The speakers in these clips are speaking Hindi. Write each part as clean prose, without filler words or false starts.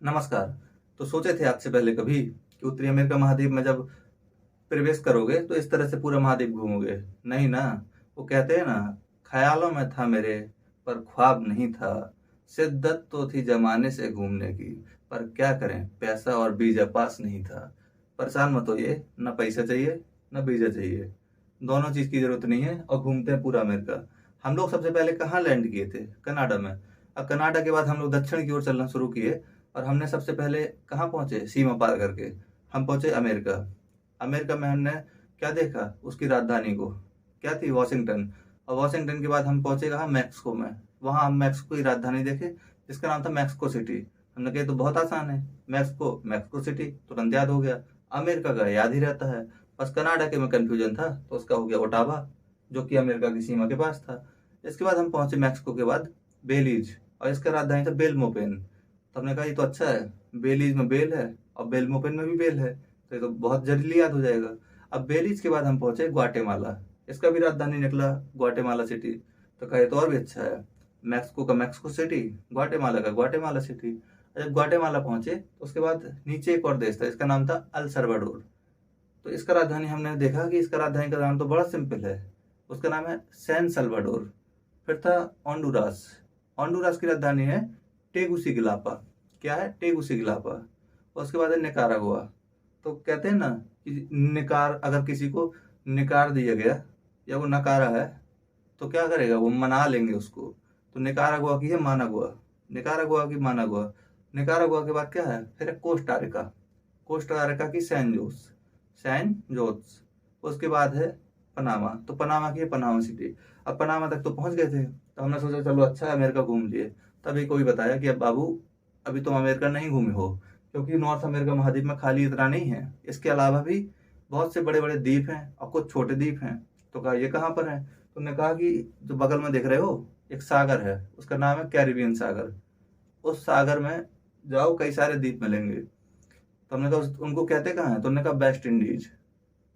नमस्कार। तो सोचे थे आज से पहले कभी कि उत्तरी अमेरिका महाद्वीप में जब प्रवेश करोगे तो इस तरह से पूरा महाद्वीप घूमोगे? नहीं ना। वो कहते हैं ना, ख्यालों में था मेरे पर ख्वाब नहीं था। शिद्दत तो थी जमाने से घूमने की, पर क्या करें, पैसा और वीजा पास नहीं था। परेशान मत होइए, ना पैसा चाहिए ना वीजा चाहिए, दोनों चीज की जरूरत नहीं है और घूमते हैं पूरा अमेरिका। हम लोग सबसे पहले कहाँ लैंड किए थे? कनाडा में। अब कनाडा के बाद हम लोग दक्षिण की ओर चलना शुरू किए और हमने सबसे पहले कहाँ पहुंचे? सीमा पार करके हम पहुंचे अमेरिका। अमेरिका में हमने क्या देखा? उसकी राजधानी को, क्या थी? वॉशिंगटन। और वॉशिंगटन के बाद हम पहुंचे कहाँ? मैक्सिको में। वहां हम मैक्सिको की राजधानी देखे जिसका नाम था मैक्सिको सिटी। हमने कहा तो बहुत आसान है, मैक्सिको मैक्सिको सिटी तुरंत याद हो गया। अमेरिका का याद ही रहता है। बस कनाडा के में कंफ्यूजन था तो उसका हो गया ओटावा, जो कि अमेरिका की सीमा के पास था। इसके बाद हम पहुंचे मैक्सिको के बाद बेलीज, और इसका राजधानी था बेलमोपेन। तो हमने कहा ये तो अच्छा है, बेलीज में बेल है और बेलमोपेन में भी बेल है, तो ये तो बहुत जल्दी याद हो जाएगा। अब बेलीज के बाद हम पहुंचे ग्वाटेमाला। इसका भी राजधानी निकला ग्वाटेमाला सिटी। तो कहा ये तो और भी अच्छा है, मैक्सिको का मैक्सिको सिटी, ग्वाटेमाला का ग्वाटेमाला सिटी। जब ग्वाटेमाला पहुंचे तो उसके बाद नीचे एक और देश था, इसका नाम था अल सल्वाडोर। तो इसका राजधानी हमने देखा कि इसका राजधानी का नाम तो बड़ा सिंपल है, उसका नाम है सैन सल्वाडोर। फिर था ओंडुरास। ओंडुरास की राजधानी है टेगुसिगलापा। क्या है? टेगुसिगलापा। उसके बाद है निकारागुआ। तो कहते हैं ना कि निकार, अगर किसी को निकार दिया गया या वो नकारा है तो क्या करेगा? वो मना लेंगे उसको। तो निकारागुआ की है मानागुआ, निकारागुआ की मानागुआ। निकारागुआ के बाद क्या है? फिर है कोस्टारिका। कोस्टारिका की सैन जोस, सैन जोस। उसके बाद है पनामा। तो पनामा की है पनामा सिटी। अब पनामा तक तो पहुंच गए थे, तो हमने सोचा चलो अच्छा है अमेरिका घूम लिए। तभी कोई बताया कि अब बाबू, अभी तुम अमेरिका नहीं घूमे हो, क्योंकि नॉर्थ अमेरिका महाद्वीप में खाली इतना नहीं है, इसके अलावा भी बहुत से बड़े बड़े द्वीप हैं और कुछ छोटे द्वीप हैं। तो कहा ये कहाँ पर है? तुमने कहा कि जो बगल में देख रहे हो एक सागर है, उसका नाम है कैरिबियन सागर। उस सागर में जाओ, कई सारे द्वीप मिलेंगे। तो हमने कहा उनको कहते कहाँ है? तो उन्होंने कहा वेस्ट इंडीज।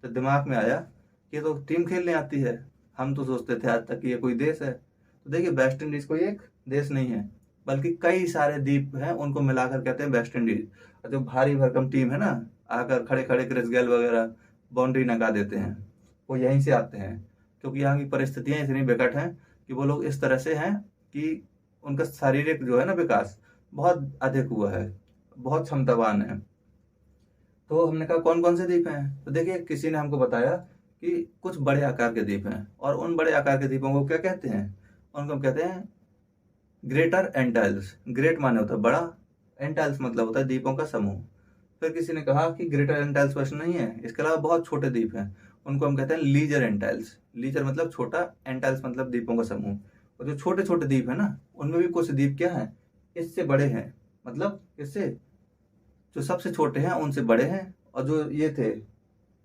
तो दिमाग में आया कि ये तो टीम खेलने आती है। हम तो सोचते थे आज तक कि ये कोई देश है। तो देखिए, वेस्ट इंडीज कोई एक देश नहीं है, बल्कि कई सारे द्वीप हैं, उनको मिलाकर कहते हैं वेस्ट इंडीज। और जो भारी भरकम टीम है ना, आकर खड़े खड़े क्रिस गेल वगैरह बाउंड्री लगा देते हैं, वो यहीं से आते हैं। क्योंकि यहाँ की परिस्थितियां इतनी विकट हैं कि वो लोग इस तरह से हैं कि उनका शारीरिक जो है ना विकास बहुत अधिक हुआ है, बहुत क्षमतावान है। तो हमने कहा कौन कौन से द्वीप हैं? तो देखिए, किसी ने हमको बताया कि कुछ बड़े आकार के द्वीप हैं, और उन बड़े आकार के द्वीपों को क्या कहते हैं? उनको हम कहते हैं ग्रेटर एंटाइल्स। ग्रेट माने होता है बड़ा, एंटाइल्स मतलब होता है द्वीपों का समूह। फिर किसी ने कहा कि ग्रेटर एंटाइल्स बस नहीं है, इसके अलावा बहुत छोटे द्वीप हैं, उनको हम कहते हैं लीजर एंटाइल्स। लीजर मतलब छोटा, एंटाइल्स मतलब द्वीपों का समूह। और जो छोटे छोटे द्वीप है ना, उनमें भी कुछ द्वीप क्या है, इससे बड़े हैं। मतलब इससे, जो सबसे छोटे हैं उनसे बड़े हैं, और जो ये थे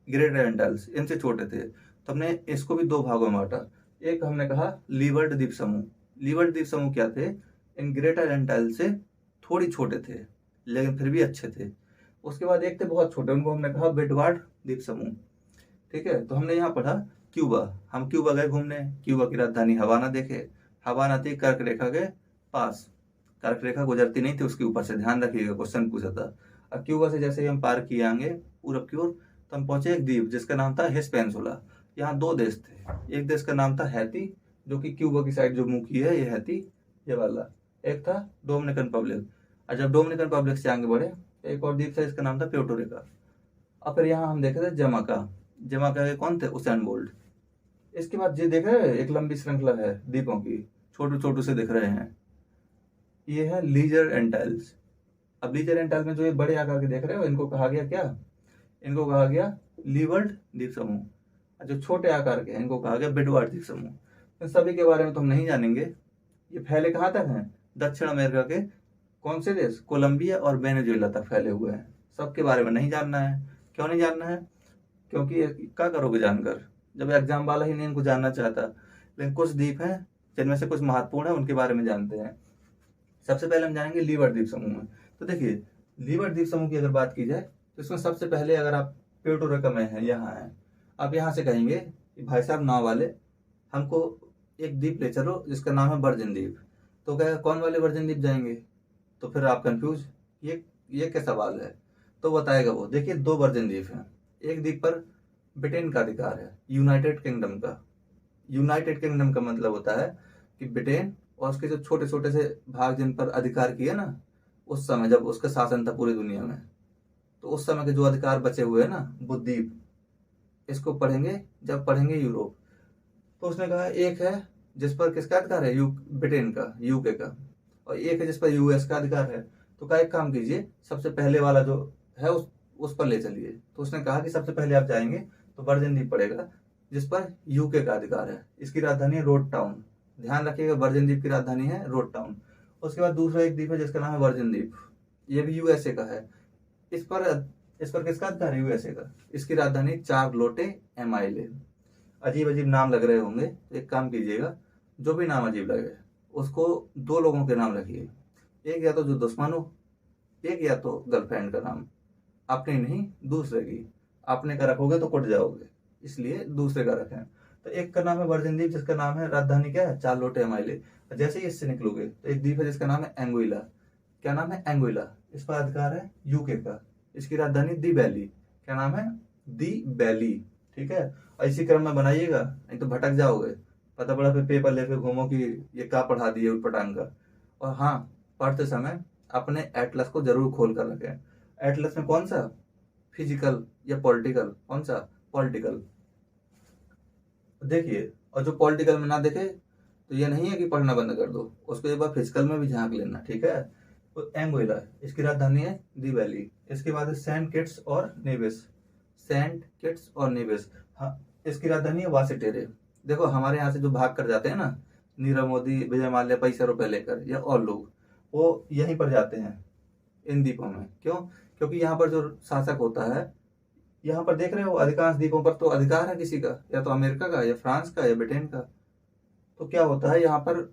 ग्रेट एंटाइल्स, इनसे छोटे थे। तो हमने इसको भी दो भागों में बांटा। एक हमने कहा लीवर्ड द्वीप समूह। लीवर्ड द्वीप समूह क्या थे? इन ग्रेटर एंटाइल से थोड़ी छोटे थे, लेकिन फिर भी अच्छे थे। उसके बाद एक थे बहुत छोटे, उनको हमने कहा विंडवार्ड द्वीप समूह। ठीक है, तो हमने यहाँ पढ़ा क्यूबा। हम क्यूबा गए घूमने, क्यूबा की राजधानी हवाना देखे। हवाना थी कर्क रेखा के पास, कर्क रेखा गुजरती नहीं थी उसके ऊपर से, ध्यान रखिएगा, क्वेश्चन पूछा था। अब क्यूबा से जैसे ही हम पार किए आगे पूरब की ओर, तो हम पहुंचे एक द्वीप जिसका नाम था हिस्पैनियोला। यहाँ दो देश थे, एक देश का नाम था हैती, जो कि क्यूबा की साइड जो मुंह की है ये हैती, ये वाला। एक था डोमिनिकन पब्लिक। और जब डोमिनिकन पब्लिक से आगे बढ़े तो एक और द्वीप था, इसका नाम था प्यूर्टो। और फिर यहाँ हम देखे थे जमाका। जमाका के कौन थे? Usain bolt. इसके बाद ये देख रहे हैं, एक लंबी श्रृंखला है द्वीपों की, छोटू छोटू से दिख रहे हैं, ये है लीजर एंटाइल्स। अब लीजर एंटाइल में जो ये बड़े आकार के देख रहे हो, इनको कहा गया क्या? इनको कहा गया लीवर्ड द्वीप समूह। और जो छोटे आकार के हैं इनको कहा गया विंडवार्ड द्वीप समूह। इन सभी के बारे में तो हम नहीं जानेंगे। ये फैले कहाँ तक हैं? दक्षिण अमेरिका के कौन से देश? कोलंबिया और वेनेजुएला तक फैले हुए हैं। सबके बारे में नहीं जानना है। क्यों नहीं जानना है? क्योंकि ये क्या करोगे जानकर, जब एग्जाम वाला ही नहीं इनको जानना चाहता। लेकिन कुछ द्वीप हैं जिनमें से कुछ महत्वपूर्ण है, उनके बारे में जानते हैं। सबसे पहले हम जानेंगे लीवर्ड द्वीप समूह में। तो देखिए, लीवर्ड द्वीप समूह की अगर बात की जाए तो इसमें सबसे पहले, अगर आप प्यूर्टो में है, यहाँ है, आप यहाँ से कहेंगे कि भाई साहब नाव वाले, हमको एक द्वीप ले चलो जिसका नाम है वर्जिन द्वीप। तो कहेगा कौन वाले वर्जिन द्वीप जाएंगे? तो फिर आप कंफ्यूज, ये क्या सवाल है? तो बताएगा वो। देखिए, 2 वर्जिन द्वीप हैं। एक द्वीप पर ब्रिटेन का अधिकार है, यूनाइटेड किंगडम का। यूनाइटेड किंगडम का मतलब होता है कि ब्रिटेन और उसके जो छोटे छोटे से भाग जिन पर अधिकार किए ना, उस समय जब उसका शासन था पूरी दुनिया में, तो उस समय के जो अधिकार बचे हुए हैं ना, वो द्वीप, इसको पढ़ेंगे जब पढ़ेंगे यूरोप। तो उसने कहा एक है जिस पर किसका अधिकार है, ब्रिटेन का, यूके का, और एक है जिस पर यूएस का अधिकार है। तो कहा एक काम कीजिए, सबसे पहले वाला जो है उस पर ले चलिए। तो उसने कहा कि सबसे पहले आप जाएंगे तो वर्जिन द्वीप पड़ेगा, जिस पर यूके का अधिकार है। इसकी राजधानी है रोड टाउन। ध्यान रखिएगा, वर्जिन द्वीप की राजधानी है रोड टाउन। उसके बाद दूसरा एक द्वीप है जिसका नाम है वर्जिन द्वीप, ये भी यूएसए का है। इस पर किसका अधिकार है, यूएसए का। इसकी राजधानी चार्लोटे एमाइले। अजीब अजीब नाम लग रहे होंगे, तो एक काम कीजिएगा, जो भी नाम अजीब लगे उसको 2 लोगों के नाम रखिए। एक या तो जो दुश्मन हो, एक या तो गर्लफ्रेंड का नाम, अपनी नहीं दूसरे की। अपने का रखोगे तो कुट जाओगे, इसलिए दूसरे का रखें। तो एक का नाम है वर्जिन द्वीप, जिसका नाम है, राजधानी क्या है, चार्लोटे एमाइले। जैसे ही इससे निकलोगे तो एक द्वीप है जिसका नाम है एंगुइला। क्या नाम है, एंगुइला। इस पर अधिकार है यूके का। इसकी राजधानी दी बैली। क्या नाम है, दी बैली। ठीक है, और इसी क्रम में बनाइएगा, नहीं तो भटक जाओगे। पता पड़ा फिर पेपर लेके घूमो कि ये क्या पढ़ा दिए उटपटांग का। और हाँ, पढ़ते समय अपने एटलस को जरूर खोल कर रखें। एटलस में कौन सा, फिजिकल या पॉलिटिकल, कौन सा, पॉलिटिकल। देखिए, और जो पॉलिटिकल में ना देखे तो ये नहीं है कि पढ़ना बंद कर दो, उसको एक बार फिजिकल में भी झांक लेना। ठीक है, तो एंगोइला, इसकी राजधानी है दी वैली। इसके बाद है सेंट किट्स और नेविस। सेंट किट्स और नेविस, हाँ, इसकी राजधानी है वासेटेरे। देखो, हमारे यहाँ से जो भाग कर जाते हैं ना, नीरव मोदी, विजय माल्या, पैसा रुपए लेकर, या और लोग, वो यहीं पर जाते हैं इन द्वीपों में। क्यों? क्योंकि यहाँ पर जो शासक होता है, यहाँ पर देख रहे हो अधिकांश द्वीपों पर तो अधिकार है किसी का, या तो अमेरिका का, या फ्रांस का, या ब्रिटेन का। तो क्या होता है, यहाँ पर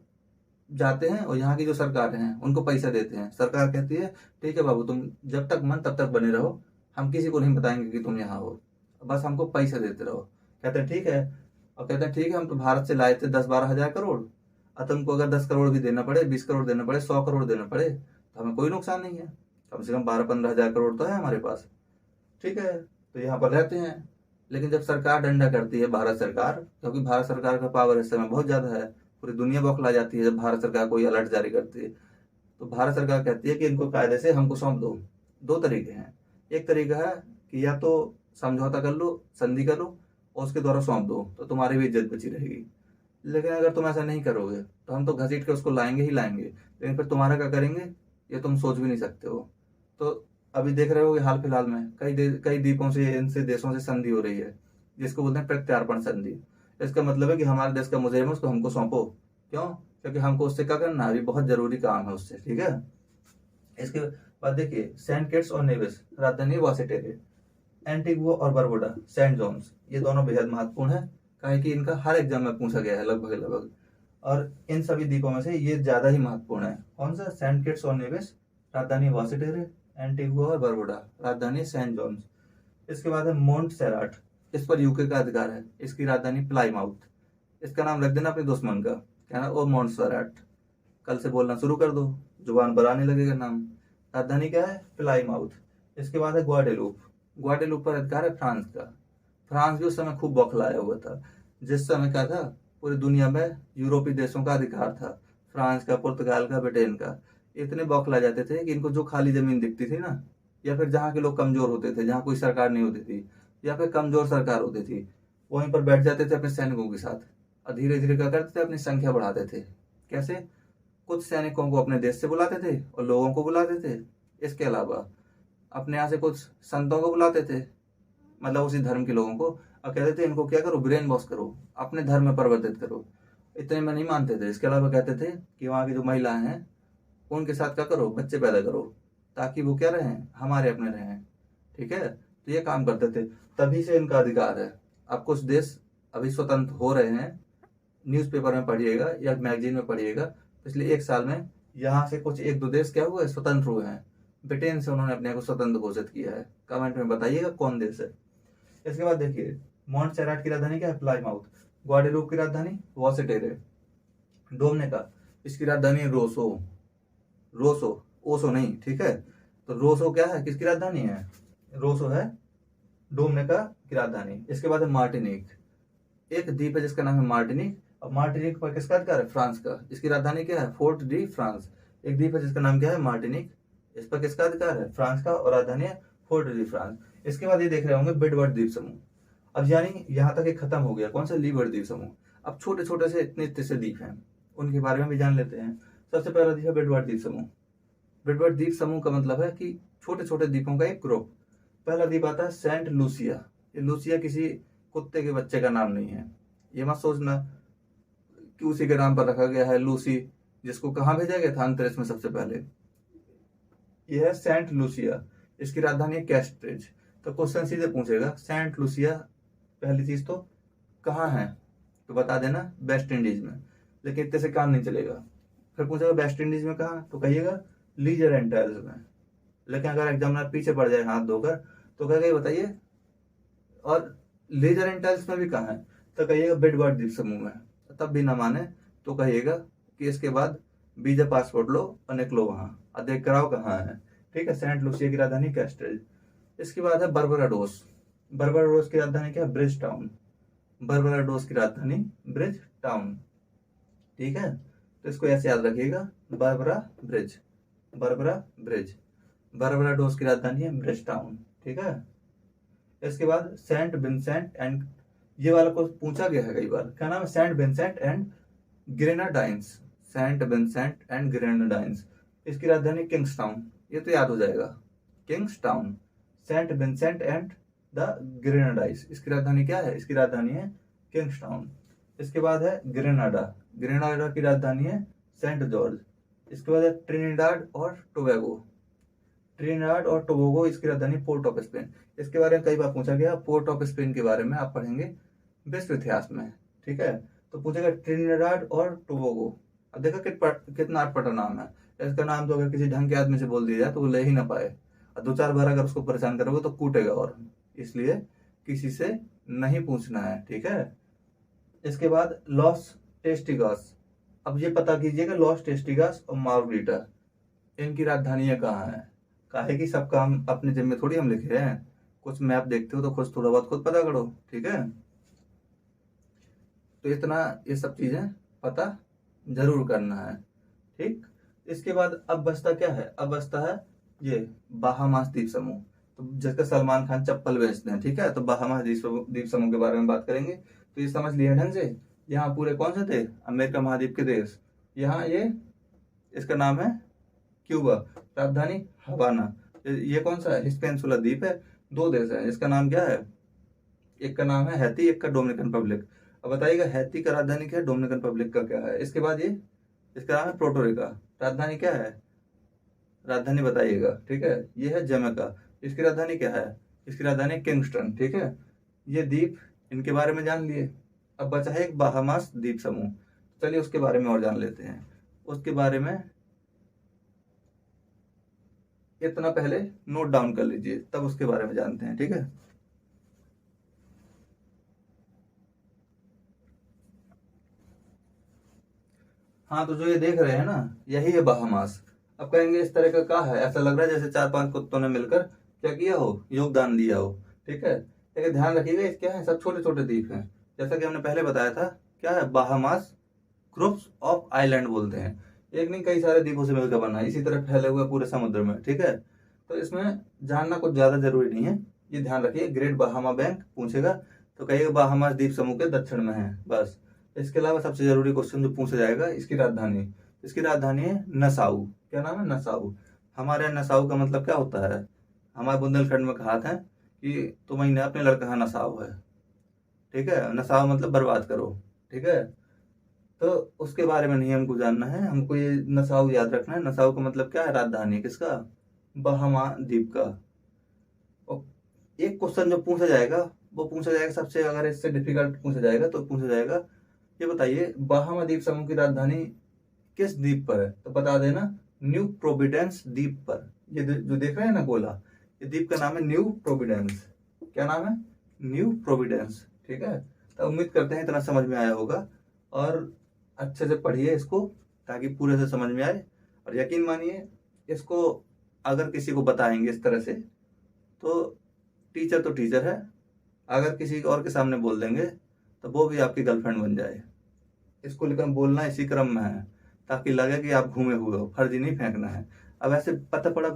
जाते हैं और यहाँ की जो सरकार हैं उनको पैसा देते हैं। सरकार कहती है ठीक है बाबू, तुम जब तक मन तब तक बने रहो, हम किसी को नहीं बताएंगे कि तुम यहाँ हो, बस हमको पैसा देते रहो। कहते हैं ठीक है, और कहते हैं ठीक है, हम तो भारत से लाए थे 10-12 हजार करोड़, और तुमको अगर 10 करोड़ भी देना पड़े, 20 करोड़ देना पड़े, 100 करोड़ देना पड़े, तो हमें कोई नुकसान नहीं है। कम से कम 12-15 हजार करोड़ तो है हमारे पास। ठीक है, तो यहाँ पर रहते हैं। लेकिन जब सरकार डंडा करती है, भारत सरकार, क्योंकि भारत सरकार का पावर इस समय बहुत ज्यादा है, पूरी दुनिया बौखला जाती है जब भारत सरकार कोई अलर्ट जारी करती है। तो भारत सरकार कहती है कि इनको कायदे से हमको सौंप दो। 2 तरीके हैं। एक तरीका है कि या तो समझौता कर लो, संधि कर लो, और उसके द्वारा सौंप दो, तो तुम्हारी भी इज्जत बची रहेगी। लेकिन अगर तुम ऐसा नहीं करोगे तो हम तो घसीट के उसको लाएंगे ही लाएंगे, लेकिन फिर तुम्हारा क्या करेंगे ये तुम सोच भी नहीं सकते हो। तो अभी देख रहे हो कि हाल फिलहाल में कई द्वीपों से, इनसे देशों से संधि हो रही है, जिसको बोलते हैं प्रत्यार्पण संधि। इसका मतलब है कि हमारे देश का मुजरिम है, उसको हमको सौंपो। क्यों? क्योंकि हमको उससे क्या करना है, अभी बहुत जरूरी काम है उससे। ठीक है, इसके बाद देखिए, सेंट किट्स और नेविस, राजधानी वासेटेरे। एंटीगुआ और बरबुडा, सेंट जॉन्स, ये दोनों बेहद महत्वपूर्ण है, काहे कि इनका हर एग्जाम में पूछा गया है लगभग लगभग। और इन सभी द्वीपों में से ये ज्यादा ही महत्वपूर्ण है। कौन सा, सेंट किट्स और नेविस, राजधानी वासेटेरे। एंटीगुआ और बरबुडा, राजधानी सेंट जॉन्स। इसके बाद है मोंट सेराट, इस पर यूके का अधिकार है। इसकी राजधानी प्लाईमाउथ। इसका नाम रख देना अपने दुश्मन का, कहना ओ मोंट सेराट। कल से बोलना शुरू कर दो, जुबान पर आने लगेगा नाम। राजधानी क्या है, प्लाईमाउथ। इसके बाद है ग्वाडेलूप। ग्वाडेलूप पर अधिकार है फ्रांस का। फ्रांस भी उस समय खूब बौखलाया हुआ था, जिस समय क्या था, पूरी दुनिया में यूरोपीय देशों का अधिकार था, फ्रांस का, पुर्तगाल का, ब्रिटेन का। इतने बौखला जाते थे कि इनको जो खाली जमीन दिखती थी ना, या फिर जहाँ के लोग कमजोर होते थे, जहाँ कोई सरकार नहीं होती थी, या फिर कमजोर सरकार होती थी, वहीं पर बैठ जाते थे अपने सैनिकों के साथ, और धीरे धीरे क्या करते थे, अपनी संख्या बढ़ाते थे। कैसे? कुछ सैनिकों को अपने देश से बुलाते थे और लोगों को बुलाते थे। इसके अलावा अपने यहाँ से कुछ संतों को बुलाते थे, मतलब उसी धर्म के लोगों को, और कहते थे इनको क्या करो, ब्रेन वॉश करो, अपने धर्म में परिवर्तित करो। इतने में नहीं मानते थे। इसके अलावा कहते थे कि वहाँ की जो महिलाएं हैं उनके साथ क्या करो, बच्चे पैदा करो, ताकि वो क्या रहें, हमारे अपने रहें। ठीक है, तो ये काम करते थे, तभी से इनका अधिकार है। अब कुछ देश अभी स्वतंत्र हो रहे हैं, न्यूज़पेपर में पढ़िएगा या मैगजीन में पढ़िएगा, पिछले 1 साल में यहाँ से कुछ 1-2 देश क्या हुए, स्वतंत्र हुए हैं। ब्रिटेन से उन्होंने अपने को स्वतंत्र घोषित किया है। कमेंट में बताइएगा कौन देश है। इसके बाद देखिए, मोंट सेराट की राजधानी क्या है, प्लाईमाउथ। ग्वाडेलूप की राजधानी वासेटेरे। डोमिनिका, इसकी राजधानी रोसो। रोसो, ओसो नहीं, ठीक है। तो रोसो क्या है, किसकी राजधानी है? रोसो है डोमिनिका की राजधानी। इसके बाद है मार्टिनिक, एक द्वीप है जिसका नाम है मार्टिनिक। और मार्टिनिक पर किसका अधिकार है? फ्रांस का। इसकी राजधानी क्या है? Fort D France. एक द्वीप है जिसका नाम क्या है? मार्टिनिक। इस पर किसका अधिकार है? फ्रांस का। और राजधानी है फोर्ट डी फ्रांस। इसके बाद ये देख रहे होंगे बिडवर्ड द्वीप समूह। अब यानी यहाँ तक ये खत्म हो गया, कौन सा? लीवर्ड द्वीप समूह। अब छोटे छोटे से इतने इतने से द्वीप हैं, उनके बारे में भी जान लेते हैं। सबसे पहला द्वीप है बिडवर्ड द्वीप समूह। बिडवर्ड द्वीप समूह का मतलब है कि छोटे छोटे द्वीपों का एक ग्रुप। पहला द्वीप आता है सेंट लूसिया। ये लूसिया किसी कुत्ते के बच्चे का नाम नहीं है, ये मत सोचना कि उसी के नाम पर रखा गया है लूसी, जिसको कहाँ भेजा गया था? अंतरिक्ष में सबसे पहले। यह है सेंट लूसिया। इसकी राजधानी है कैस्ट्रेज। तो क्वेश्चन सीधे पूछेगा सेंट लूसिया पहली चीज तो कहाँ है, तो बता देना वेस्ट इंडीज में। लेकिन इतने से काम नहीं चलेगा, फिर पूछेगा वेस्ट इंडीज में कहाँ, तो कहिएगा लीजर एंड टाइल्स में। लेकिन अगर एग्जामिनर पीछे पड़ जाए हाथ धोकर तो कहेगा ये बताइए और लीजर एंड टाइल्स में भी कहाँ है, तो कहिएगा बिडवर्ड द्वीप समूह में। तब भी ना माने तो कहिएगा कि इसके बाद वीजा पासपोर्ट लो और निकलो वहां, और देख कराओ कहाँ है। ठीक है, सेंट लूसिया की राजधानी कैस्ट्रेज। इसके बाद है बर्बराडोस। बर्बराडोस की राजधानी क्या है? Bridge town. बर्बराडोस की राजधानी ब्रिज टाउन। ठीक है, तो इसको ऐसे याद रखिएगा, बर्बरा ब्रिज, बर्बरा ब्रिज। बर्बराडोस की राजधानी है ब्रिज टाउन। ठीक है, इसके बाद सेंट विंसेंट एंड, ये वाला को पूछा गया है कई बार, क्या नाम है? Saint Vincent and Grenadines. Saint Vincent and Grenadines. इसकी राजधानी किंग्सटाउन। ये तो याद हो जाएगा, Kingstown. Saint Vincent and the Grenadines. इसकी राजधानी क्या है? इसकी राजधानी है किंग्सटाउन। इसके बाद है ग्रेनाडा। ग्रेनाडा की राजधानी है सेंट जॉर्ज। इसके बाद है ट्रिनिडाड और टोबैगो। ट्रिनिडाड और टोबैगो, इसकी राजधानी पोर्ट ऑफ स्पेन। इसके बारे में कई बार पूछा गया। पोर्ट ऑफ स्पेन के बारे में आप पढ़ेंगे विश्व इतिहास में। ठीक है, तो पूछेगा ट्रिनिडाड और टोबैगो। अब देखो कितना अटपटा नाम है। इसका नाम तो अगर किसी ढंग के आदमी से बोल दिया जाए तो वो ले ही ना पाए, और दो चार बार अगर उसको परेशान करोगे तो कूटेगा। और इसलिए किसी से नहीं पूछना है। ठीक है, इसके बाद लॉस टेस्टिगास। अब ये पता कीजिएगा लॉस टेस्टिगास और मार्गरीटा, इनकी राजधानियां कहाँ है? काहे कि सब काम अपने जिम्मे थोड़ी हम लिखे हैं, कुछ मैप देखते हो तो कुछ थोड़ा बहुत खुद पता करो। ठीक है, तो इतना ये सब चीजें पता जरूर करना है। ठीक, इसके बाद अब बचता क्या है? अब बचता है ये बाहामास द्वीप समूह, तो जिसका सलमान खान चप्पल बेचते हैं। ठीक है, तो बाहामास द्वीप समूह के बारे में बात करेंगे। तो ये समझ लिया ढंग से, यहाँ पूरे कौन से थे? अमेरिका महाद्वीप के देश। यहाँ ये, इसका नाम है क्यूबा, राजधानी हवाना। ये कौन सा है? हिस्पेनिसुला द्वीप है। दो देश है, इसका नाम क्या है? एक का नाम है हैती, एक का डोमिनिकन रिपब्लिक। अब बताइएगा हैती का राजधानी क्या है, डोमिनिकन रिपब्लिक का क्या है? इसके बाद ये, इसका नाम है प्रोटोरिका, राजधानी क्या है? राजधानी बताइएगा। ठीक है, ये है जमैका, इसकी राजधानी क्या है? इसकी राजधानी किंगस्टन। ठीक है, ये द्वीप, इनके बारे में जान लिए। अब बचा है एक बाहामास द्वीप समूह, चलिए उसके बारे में और जान लेते हैं। उसके बारे में इतना पहले नोट डाउन कर लीजिए, तब उसके बारे में जानते हैं। ठीक है, हाँ, तो जो ये देख रहे हैं ना, यही है बाहामास। अब कहेंगे इस तरह का क्या है? ऐसा लग रहा है जैसे चार पांच कुत्तों ने मिलकर क्या किया हो, योगदान दिया हो। ठीक है, लेकिन ध्यान रखिएगा, ये क्या है? सब छोटे छोटे द्वीप हैं। जैसा कि हमने पहले बताया था, क्या है? बाहामास ग्रुप्स ऑफ आइलैंड बोलते हैं। एक नहीं, कई सारे द्वीपों से मिलकर बना है, इसी तरह फैले हुए पूरे समुद्र में। ठीक है, तो इसमें जानना कुछ ज्यादा जरूरी नहीं है, ये ध्यान रखिए। ग्रेट बाहामा बैंक पूछेगा तो कहिएगा बाहामास द्वीप समूह के दक्षिण में है, बस। इसके अलावा सबसे जरूरी क्वेश्चन जो पूछा जाएगा, इसकी राजधानी। इसकी राजधानी है नसाऊ। क्या नाम है? नसाऊ। हमारे यहाँ नसाऊ का मतलब क्या होता है? हमारे बुंदेलखंड में कहा था कि तुम्हें अपने लड़का का नसाऊ है। ठीक है, नसाऊ मतलब बर्बाद करो। ठीक है, तो उसके बारे में नहीं हमको जानना है, हमको ये नसाऊ याद रखना है। नसाऊ का मतलब क्या है? राजधानी किसका? बहामा द्वीप का। और एक क्वेश्चन जो पूछा जाएगा वो पूछा जाएगा सबसे, अगर इससे डिफिकल्ट पूछा जाएगा तो पूछा जाएगा, ये बताइए बहामा द्वीप समूह की राजधानी किस द्वीप पर है? तो बता देना न्यू प्रोविडेंस द्वीप पर। ये जो देख रहे हैं ना गोला, ये द्वीप का नाम है न्यू प्रोविडेंस। क्या नाम है? New Providence. ठीक है, तो उम्मीद करते हैं इतना समझ में आया होगा, और अच्छे से पढ़िए इसको ताकि पूरे से समझ में आए। और यकीन मानिए, इसको अगर किसी को बताएंगे इस तरह से तो टीचर तो टीचर है, अगर किसी और के सामने बोल देंगे तो वो भी आपकी गर्लफ्रेंड बन जाए। इसको लेकर बोलना इसी क्रम में है, ताकि लगे कि आप घूमे हुए हो, फर्जी नहीं फेंकना है। अब ऐसे पता पड़ा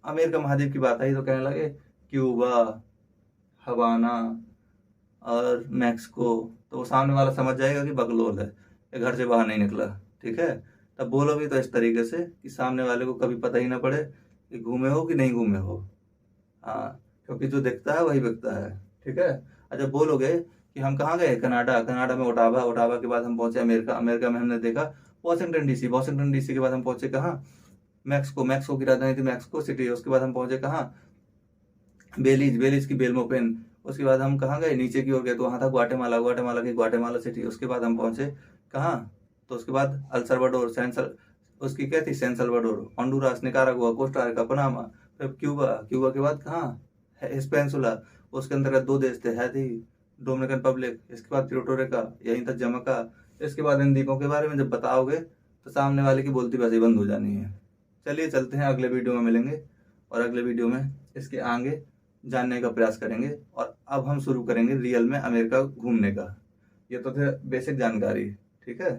अमेरिका महाद्वीप की बात आई तो कहने लगे क्यूबा, हवाना और मैक्सिको, तो वो सामने वाला समझ जाएगा कि बकलोल है, ये घर से बाहर नहीं निकला। ठीक है, तब बोलो भी तो इस तरीके से कि सामने वाले को कभी पता ही ना पड़े कि घूमे हो कि नहीं घूमे हो। हाँ, क्योंकि जो दिखता है वही बिकता है। ठीक है, अच्छा बोलोगे कि हम कहाँ गए, कनाडा, कनाडा में ओटावा, ओटावा के बाद हम पहुंचे अमेरिका, अमेरिका में हमने देखा वॉशिंगटन डीसी, वॉशिंगटन डीसी के बाद हम पहुंचे कहाँ, मैक्सिको, मैक्सिको की राजधानी थी मैक्सिको सिटी, उसके बाद हम पहुंचे कहाँ, बेलीज, बेलीज की बेलमोपेन, उसके बाद हम कहाँ गए, नीचे की ओर गए तो वहाँ था ग्वाटेमाला, ग्वाटेमाला की ग्वाटेमाला सिटी, उसके बाद हम पहुंचे कहाँ, तो उसके बाद अल सल्वाडोर, उसकी क्या थी, San Salvador, Honduras, Nicaragua, Costa Rica, Panama, फिर क्यूबा, क्यूबा के बाद कहाँ, हिस्पेंसुला, उसके अंतर्गत दो देश थे, हैती, डोमिनिकन पब्लिक, इसके बाद प्यूर्टो यहीं तक जमैका। इसके बाद इन द्वीपों के बारे में जब बताओगे तो सामने वाले की बोलती बाजी बंद हो जानी है। चलिए चलते हैं, अगले वीडियो में मिलेंगे और अगले वीडियो में इसके आगे जानने का प्रयास करेंगे। और अब हम शुरू करेंगे रियल में अमेरिका घूमने का। ये तो थे बेसिक जानकारी। ठीक है।